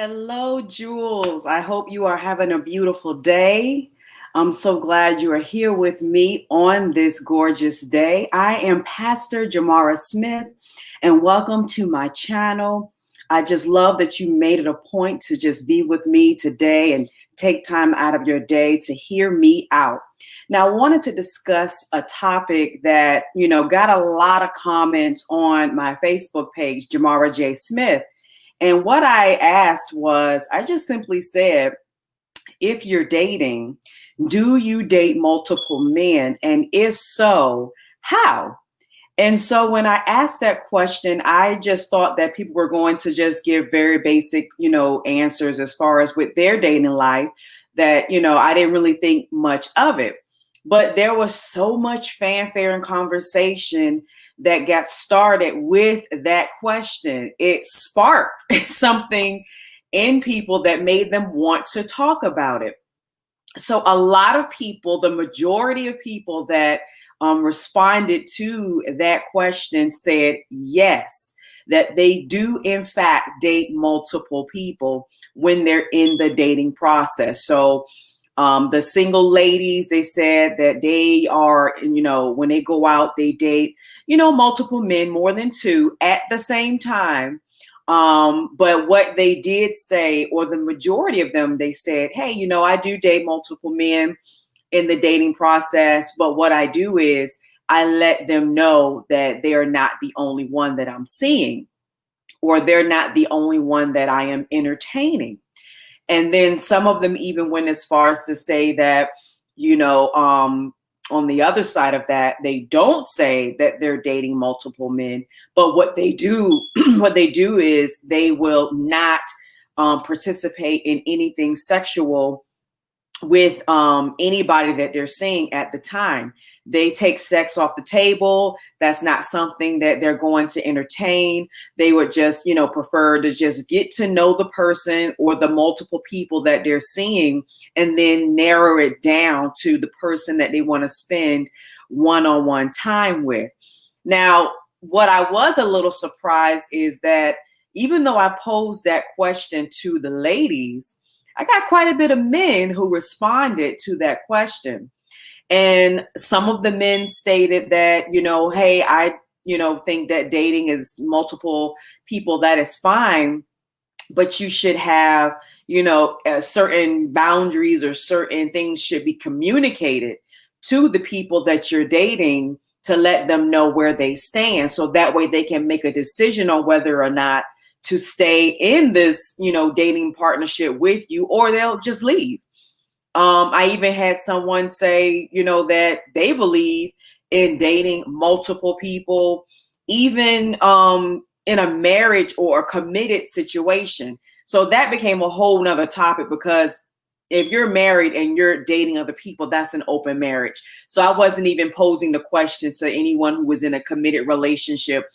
Hello, Jules. I hope you are having a beautiful day. I'm so glad you are here with me on this gorgeous day. I am Pastor JaMara Smith, and welcome to my channel. I just love that you made it a point to just be with me today and take time out of your day to hear me out. Now, I wanted to discuss a topic that, got a lot of comments on my Facebook page, JaMara J. Smith. And what I asked was, I just simply said, if you're dating, do you date multiple men? And if so, how? And so when I asked that question, I just thought that people were going to just give very basic, answers as far as with their dating life that, I didn't really think much of it. But there was so much fanfare and conversation that got started with that question. It sparked something in people that made them want to talk about it. So a lot of people, the majority of people that responded to that question said yes, that they do in fact date multiple people when they're in the dating process. So the single ladies, they said that they are, when they go out, they date, multiple men, more than two at the same time. But what they did say, or the majority of them, they said, hey, I do date multiple men in the dating process. But what I do is I let them know that they are not the only one that I'm seeing, or they're not the only one that I am entertaining. And then some of them even went as far as to say that, on the other side of that, they don't say that they're dating multiple men, but what they do, what they do is they will not participate in anything sexual with anybody that they're seeing at the time. They take sex off the table. That's not something that they're going to entertain. They would just, prefer to just get to know the person or the multiple people that they're seeing, and then narrow it down to the person that they want to spend one-on-one time with. Now, what I was a little surprised is that even though I posed that question to the ladies, I got quite a bit of men who responded to that question. And some of the men stated that, hey, I, think that dating is multiple people, that is fine, but you should have, certain boundaries, or certain things should be communicated to the people that you're dating to let them know where they stand. So that way they can make a decision on whether or not to stay in this, dating partnership with you, or they'll just leave. I even had someone say, that they believe in dating multiple people, even in a marriage or a committed situation. So that became a whole nother topic, because if you're married and you're dating other people, that's an open marriage. So I wasn't even posing the question to anyone who was in a committed relationship,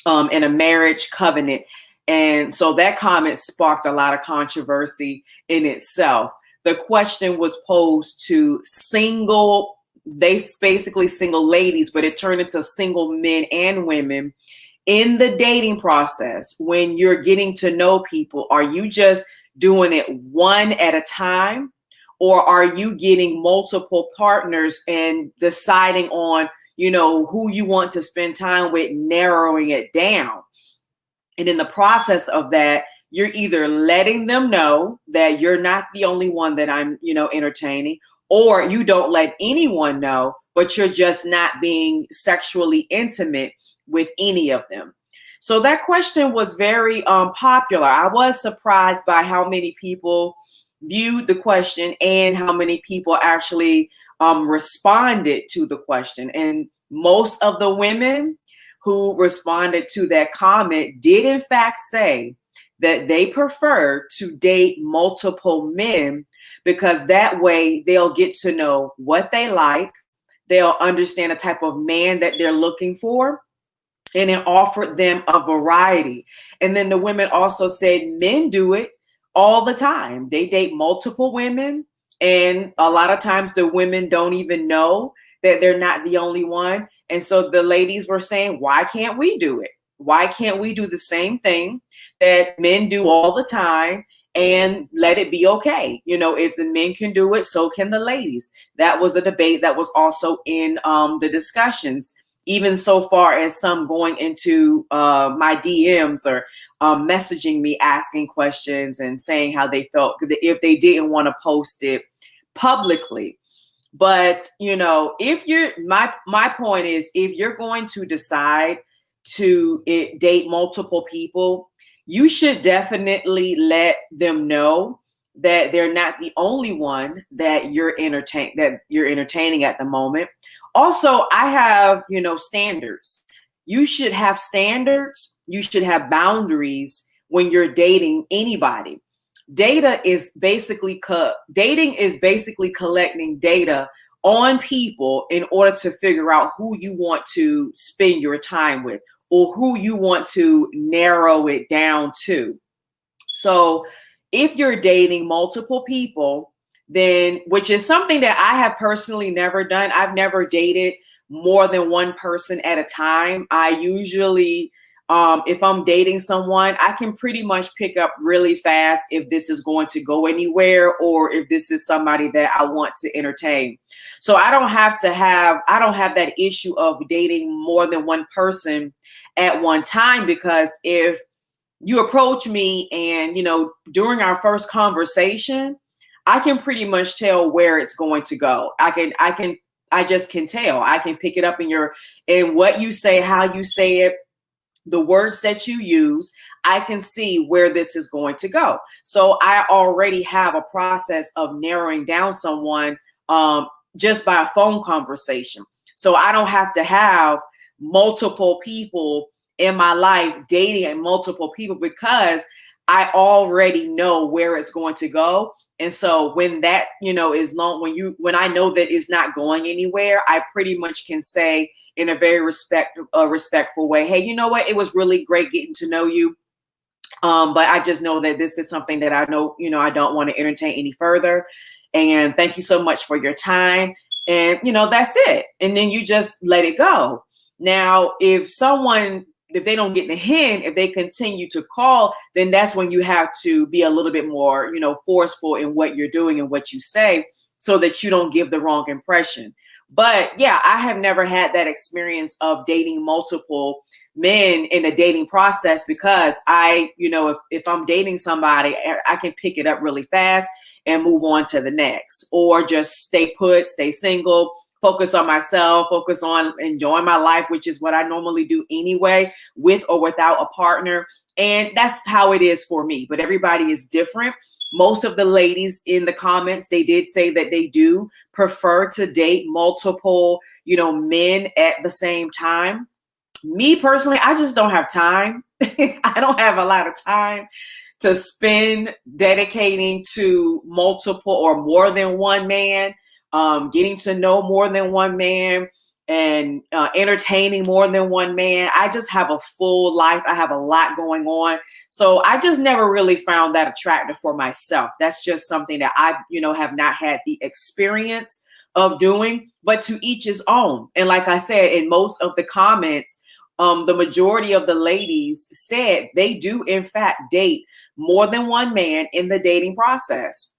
in a marriage covenant. And so that comment sparked a lot of controversy in itself. The question was posed to basically single ladies, but it turned into single men and women in the dating process. When you're getting to know people, are you just doing it one at a time, or are you getting multiple partners and deciding on, who you want to spend time with, narrowing it down? And in the process of that, you're either letting them know that you're not the only one that I'm, entertaining, or you don't let anyone know, but you're just not being sexually intimate with any of them. So that question was very popular. I was surprised by how many people viewed the question and how many people actually responded to the question. And most of the women who responded to that comment did in fact say that they prefer to date multiple men, because that way they'll get to know what they like, they'll understand the type of man that they're looking for, and it offered them a variety. And then the women also said men do it all the time. They date multiple women, and a lot of times the women don't even know that they're not the only one. And so the ladies were saying, why can't we do it? Why can't we do the same thing that men do all the time and let it be okay? You know, if the men can do it, so can the ladies. That was a debate that was also in the discussions, even so far as some going into my DMs or messaging me, asking questions and saying how they felt if they didn't want to post it publicly. But you know, if you're my point is, if you're going to decide to date multiple people, you should definitely let them know that they're not the only one that you're entertaining at the moment. Also, I have, you know, standards. You should have standards. You should have boundaries when you're dating anybody. Dating is basically collecting data on people in order to figure out who you want to spend your time with or who you want to narrow it down to. So if you're dating multiple people, then, which is something that I have personally never done, I've never dated more than one person at a time. I usually, if I'm dating someone, I can pretty much pick up really fast if this is going to go anywhere or if this is somebody that I want to entertain. So I don't have that issue of dating more than one person at one time, because if you approach me and, you know, during our first conversation, I can pretty much tell where it's going to go. I just can tell. I can pick it up in what you say, how you say it, the words that you use. I can see where this is going to go. So I already have a process of narrowing down someone just by a phone conversation. So I don't have to have multiple people in my life dating multiple people, because I already know where it's going to go. And so when that, you know, when I know that it's not going anywhere, I pretty much can say in a very respectful way, hey, you know what? It was really great getting to know you. But I just know that this is something that I know, you know, I don't want to entertain any further. And thank you so much for your time. And, you know, that's it. And then you just let it go. Now, if they don't get the hint, if they continue to call, then that's when you have to be a little bit more, you know, forceful in what you're doing and what you say, so that you don't give the wrong impression. But yeah, I have never had that experience of dating multiple men in the dating process, because you know, if I'm dating somebody, I can pick it up really fast and move on to the next, or just stay put, stay single, focus on myself, focus on enjoying my life, which is what I normally do anyway, with or without a partner. And that's how it is for me. But everybody is different. Most of the ladies in the comments, they did say that they do prefer to date multiple, you know, men at the same time. Me personally, I just don't have time. I don't have a lot of time to spend dedicating to multiple or more than one man, getting to know more than one man, and entertaining more than one man. I just have a full life. I have a lot going on. So I just never really found that attractive for myself. That's just something that I, you know, have not had the experience of doing, but to each his own. And like I said, in most of the comments, the majority of the ladies said they do, in fact, date more than one man in the dating process.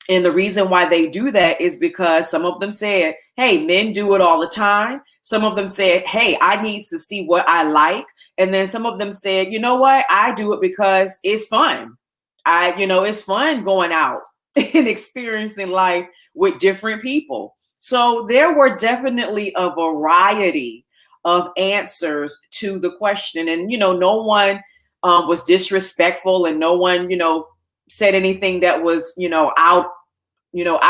And the reason why they do that is because some of them said, hey, men do it all the time. Some of them said, hey, I need to see what I like. And then some of them said, you know what? I do it because it's fun. It's fun going out and experiencing life with different people. So there were definitely a variety of answers to the question. And, you know, no one was disrespectful, and no one, you know, said anything that was, out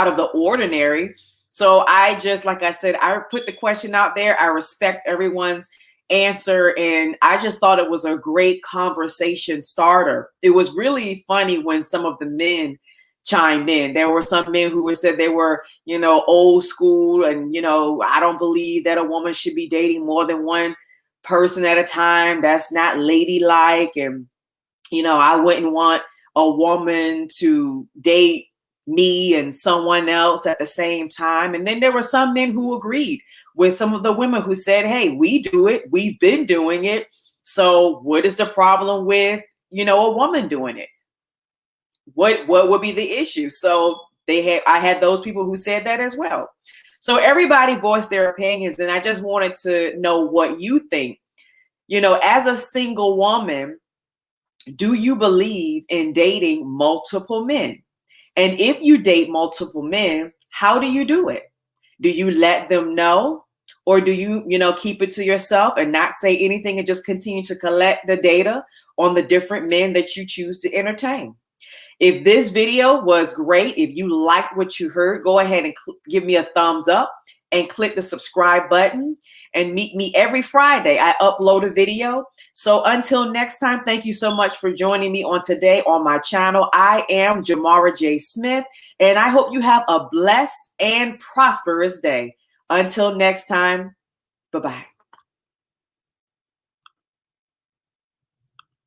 of the ordinary. So I just, like I said, I put the question out there. I respect everyone's answer. And I just thought it was a great conversation starter. It was really funny when some of the men chimed in. There were some men who said they were, old school. And, I don't believe that a woman should be dating more than one person at a time. That's not ladylike. And, I wouldn't want a woman to date me and someone else at the same time. And then there were some men who agreed with some of the women who said, hey, we do it. We've been doing it. So what is the problem with, a woman doing it? What would be the issue? So I had those people who said that as well. So everybody voiced their opinions, and I just wanted to know what you think. As a single woman, do you believe in dating multiple men? And if you date multiple men, how do you do it? Do you let them know? Or do you, keep it to yourself and not say anything and just continue to collect the data on the different men that you choose to entertain? If this video was great, if you liked what you heard, go ahead and give me a thumbs up and click the subscribe button and meet me every Friday. I upload a video. So until next time, thank you so much for joining me on today on my channel. I am JaMara J Smith, and I hope you have a blessed and prosperous day. Until next time, bye-bye.